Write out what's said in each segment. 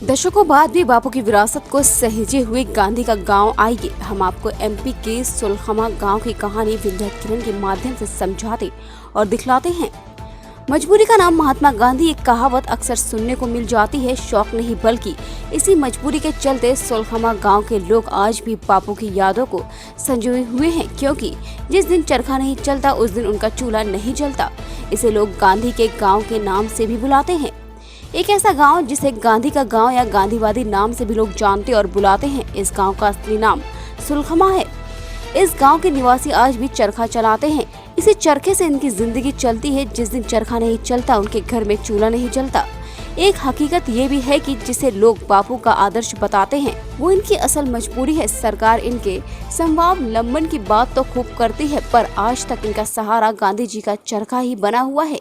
दशकों बाद भी बापू की विरासत को सहेजे हुए गांधी का गांव, आइए हम आपको एमपी के सुलखमा गांव की कहानी विंध्य किरण के माध्यम से समझाते और दिखलाते हैं। मजबूरी का नाम महात्मा गांधी, एक कहावत अक्सर सुनने को मिल जाती है। शौक नहीं बल्कि इसी मजबूरी के चलते सुलखमा गांव के लोग आज भी बापू की यादों को संजोए हुए हैं, क्योंकि जिस दिन चरखा नहीं चलता उस दिन उनका चूल्हा नहीं जलता। इसे लोग गांधी के गांव के नाम से भी बुलाते हैं। एक ऐसा गांव जिसे गांधी का गांव या गांधीवादी नाम से भी लोग जानते और बुलाते हैं। इस गांव का असली नाम सुलखमा है। इस गांव के निवासी आज भी चरखा चलाते हैं। इसी चरखे से इनकी जिंदगी चलती है। जिस दिन चरखा नहीं चलता उनके घर में चूल्हा नहीं जलता। एक हकीकत ये भी है कि जिसे लोग बापू का आदर्श बताते हैं वो इनकी असल मजबूरी है। सरकार इनके स्वावलंबन की बात तो खूब करती है, पर आज तक इनका सहारा गांधी जी का चरखा ही बना हुआ है।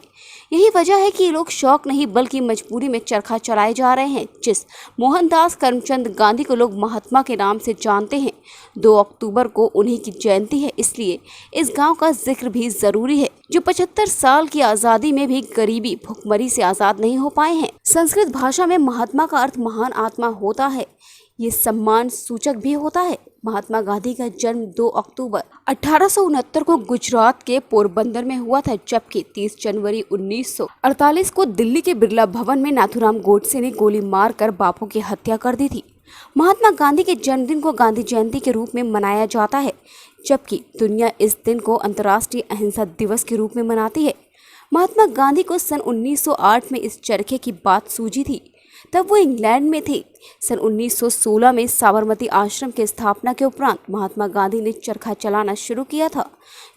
यही वजह है कि ये लोग शौक नहीं बल्कि मजबूरी में चरखा चलाए जा रहे हैं। जिस मोहनदास करमचंद गांधी को लोग महात्मा के नाम से जानते हैं, 2 अक्टूबर को उन्हीं की जयंती है, इसलिए इस गांव का जिक्र भी जरूरी है, जो 75 साल की आजादी में भी गरीबी भुखमरी से आजाद नहीं हो पाए हैं। संस्कृत भाषा में महात्मा का अर्थ महान आत्मा होता है। ये सम्मान सूचक भी होता है। महात्मा गांधी का जन्म 2 अक्टूबर 1869 को गुजरात के पोरबंदर में हुआ था, जबकि 30 जनवरी 1948 को दिल्ली के बिरला भवन में नाथूराम गोडसे ने गोली मारकर बापू की हत्या कर दी थी। महात्मा गांधी के जन्मदिन को गांधी जयंती के रूप में मनाया जाता है, जबकि दुनिया इस दिन को अंतर्राष्ट्रीय अहिंसा दिवस के रूप में मनाती है। महात्मा गांधी को सन 1908 में इस चरखे की बात सूझी थी। तब वो इंग्लैंड में थे। सन 1916 में साबरमती आश्रम की स्थापना के उपरांत महात्मा गांधी ने चरखा चलाना शुरू किया था,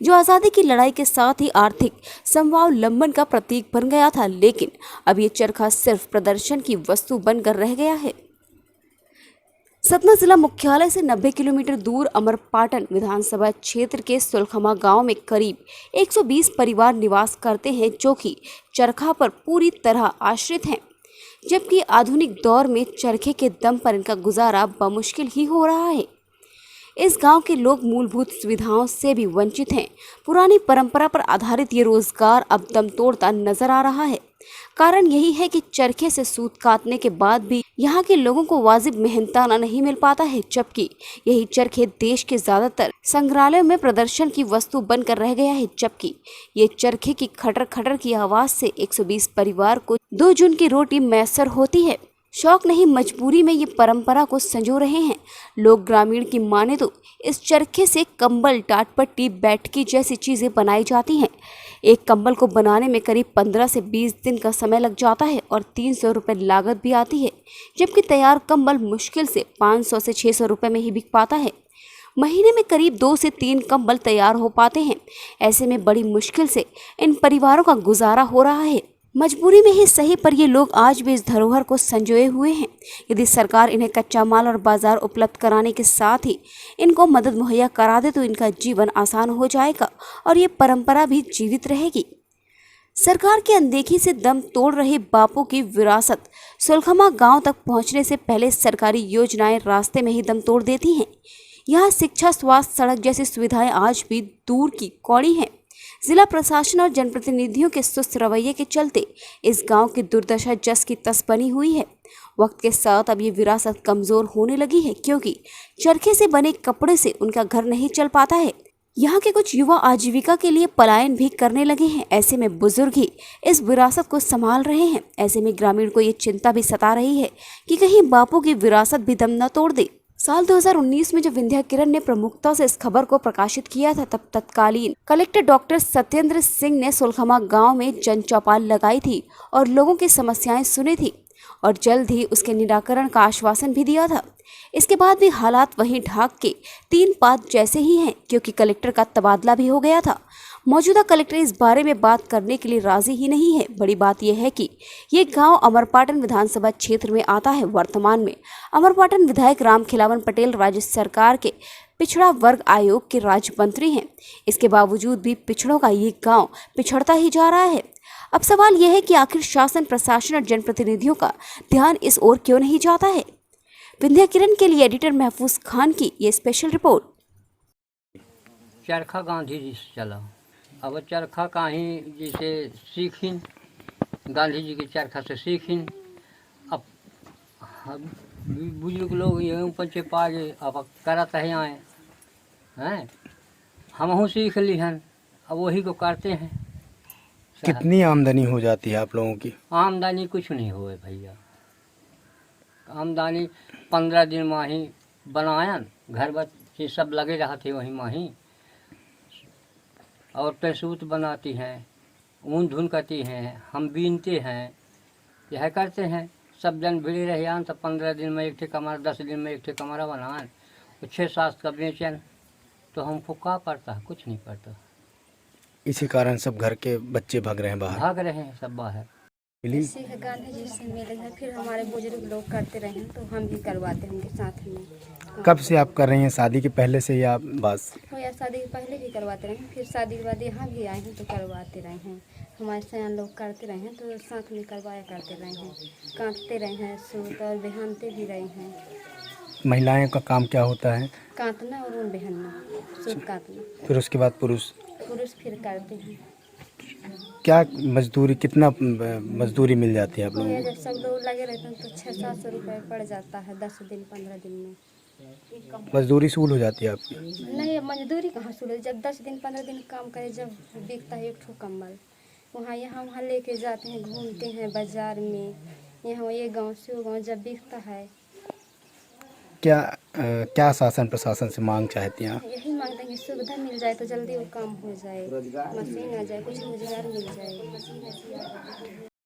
जो आज़ादी की लड़ाई के साथ ही आर्थिक स्वावलंबन का प्रतीक बन गया था। लेकिन अब ये चरखा सिर्फ प्रदर्शन की वस्तु बनकर रह गया है। सतना जिला मुख्यालय से 90 किलोमीटर दूर अमरपाटन विधानसभा क्षेत्र के सुलखमा गांव में करीब 120 परिवार निवास करते हैं, जो कि चरखा पर पूरी तरह आश्रित हैं। जबकि आधुनिक दौर में चरखे के दम पर इनका गुजारा बमुश्किल ही हो रहा है। इस गांव के लोग मूलभूत सुविधाओं से भी वंचित हैं। पुरानी परंपरा पर आधारित ये रोजगार अब दम तोड़ता नजर आ रहा है। कारण यही है कि चरखे से सूत काटने के बाद भी यहाँ के लोगों को वाजिब मेहनताना नहीं मिल पाता है, जबकि यही चरखे देश के ज्यादातर संग्रहालयों में प्रदर्शन की वस्तु बनकर रह गया है। जबकि ये चरखे की खटर खटर की आवाज से 120 परिवार को 2 जून की रोटी मैसर होती है। शौक नहीं मजबूरी में ये परंपरा को संजो रहे हैं लोग। ग्रामीण की माने तो इस चरखे से कंबल, टाटपट्टी, बैठकी जैसी चीजें बनाई जाती हैं। एक कंबल को बनाने में करीब 15 से 20 दिन का समय लग जाता है और 300 रुपये लागत भी आती है, जबकि तैयार कंबल मुश्किल से 500 से 600 रुपये में ही बिक पाता है। महीने में करीब 2 से 3 कंबल तैयार हो पाते हैं। ऐसे में बड़ी मुश्किल से इन परिवारों का गुजारा हो रहा है। मजबूरी में ही सही, पर ये लोग आज भी इस धरोहर को संजोए हुए हैं। यदि सरकार इन्हें कच्चा माल और बाजार उपलब्ध कराने के साथ ही इनको मदद मुहैया करा दे तो इनका जीवन आसान हो जाएगा और ये परंपरा भी जीवित रहेगी। सरकार की अनदेखी से दम तोड़ रहे बापू की विरासत सुलखमा गांव तक पहुंचने से पहले सरकारी योजनाएं रास्ते में ही दम तोड़ देती हैं। यहाँ शिक्षा, स्वास्थ्य, सड़क जैसी सुविधाएं आज भी दूर की कौड़ी हैं। जिला प्रशासन और जनप्रतिनिधियों के सुस्त रवैये के चलते इस गांव की दुर्दशा जस की तस बनी हुई है। वक्त के साथ अब ये विरासत कमजोर होने लगी है, क्योंकि चरखे से बने कपड़े से उनका घर नहीं चल पाता है। यहाँ के कुछ युवा आजीविका के लिए पलायन भी करने लगे हैं। ऐसे में बुजुर्ग ही इस विरासत को संभाल रहे हैं। ऐसे में ग्रामीण को ये चिंता भी सता रही है कि कहीं बापू की विरासत भी दम न तोड़ दे। साल 2019 में जब विंध्य किरण ने प्रमुखता से इस खबर को प्रकाशित किया था, तब तत्कालीन कलेक्टर डॉक्टर सत्येंद्र सिंह ने सुलखमा गांव में जन चौपाल लगाई थी और लोगों की समस्याएं सुनी थी और जल्द ही उसके निराकरण का आश्वासन भी दिया था। इसके बाद भी हालात वहीं ढाक के 3 पात जैसे ही हैं, क्योंकि कलेक्टर का तबादला भी हो गया था। मौजूदा कलेक्टर इस बारे में बात करने के लिए राजी ही नहीं है। बड़ी बात यह है कि ये गांव अमरपाटन विधानसभा क्षेत्र में आता है। वर्तमान में अमरपाटन विधायक रामखिलावन पटेल राज्य सरकार के पिछड़ा वर्ग आयोग के राज्य मंत्री हैं। इसके बावजूद भी पिछड़ों का ये गांव पिछड़ता ही जा रहा है। अब सवाल यह है कि आखिर शासन, प्रशासन और जनप्रतिनिधियों का ध्यान इस ओर क्यों नहीं जाता है। विंध्य किरण के लिए एडिटर महफूज खान की ये स्पेशल रिपोर्ट। चरखा गांधी जी से चला। अब चरखा कहीं जैसे सीखिन, गांधी जी के चरखा से सीखिन। अब हम बुजुर्ग लोग ये ऊपर से पागे अब करत है आए हैं, हमहू सीख ली हन, अब वही को करते हैं। कितनी आमदनी हो जाती है आप लोगों की? आमदनी कुछ नहीं हुए भैया, आमदनी 15 दिन माही बनायन, घर बच्चे सब लगे रहते वहीं माही, औरतें सूत बनाती हैं, ऊन धुन करती हैं, हम बीनते हैं, यह करते हैं। सब जन भिड़े रहे आन तो 15 दिन में एक ठे कमरा, 10 दिन में एक ठे कमरा बनान, तो 6-7 का बेचन, तो हमको क्या पड़ता है, कुछ नहीं पड़ता। इसी कारण सब घर के बच्चे भाग रहे हैं बाहर। भाग रहे हैं सब बाहर। सीख गांधी जी से मिले हैं, फिर हमारे बुजुर्ग लोग करते रहे हैं तो हम भी करवाते हैं उनके साथ में। कब से आप कर रही हैं? शादी के पहले से या बस? हो या शादी के पहले भी करवाते रहे हैं, फिर शादी के बाद यहाँ भी आए हैं तो करवाते रहे हैं। हमारे सयान लोग करते रहे हैं तो साथ में करवाया करते रहे हैं, काटते रहे हैं सूत और बिहानते भी रहे हैं। महिलाएं का काम क्या होता है? काटना और ऊन बिहानना, सूत काटना। फिर उसके बाद पुरुष फिर करते हैं। क्या मजदूरी, कितना मजदूरी मिल जाती है आप हो लोगों या को? जब सब लोग लगे रहते हैं तो 600-700 रुपये पड़ जाता है 10 दिन 15 दिन में। मजदूरी सूल हो जाती है आपकी? नहीं, मजदूरी कहाँ शुरू, जब 10 दिन 15 दिन काम करे, जब बिकता है एक ठो कम्बल, यहाँ वहाँ लेके जाते हैं, घूमते हैं बाजार में, यहाँ ये गांव से वो गांव, जब बिकता है। क्या शासन प्रशासन से मांग चाहती हैं आप? यही मांगते हैं कि सुविधा मिल जाए तो जल्दी वो काम हो जाए, मशीन आ जाए, कुछ रोजगार मिल जाए।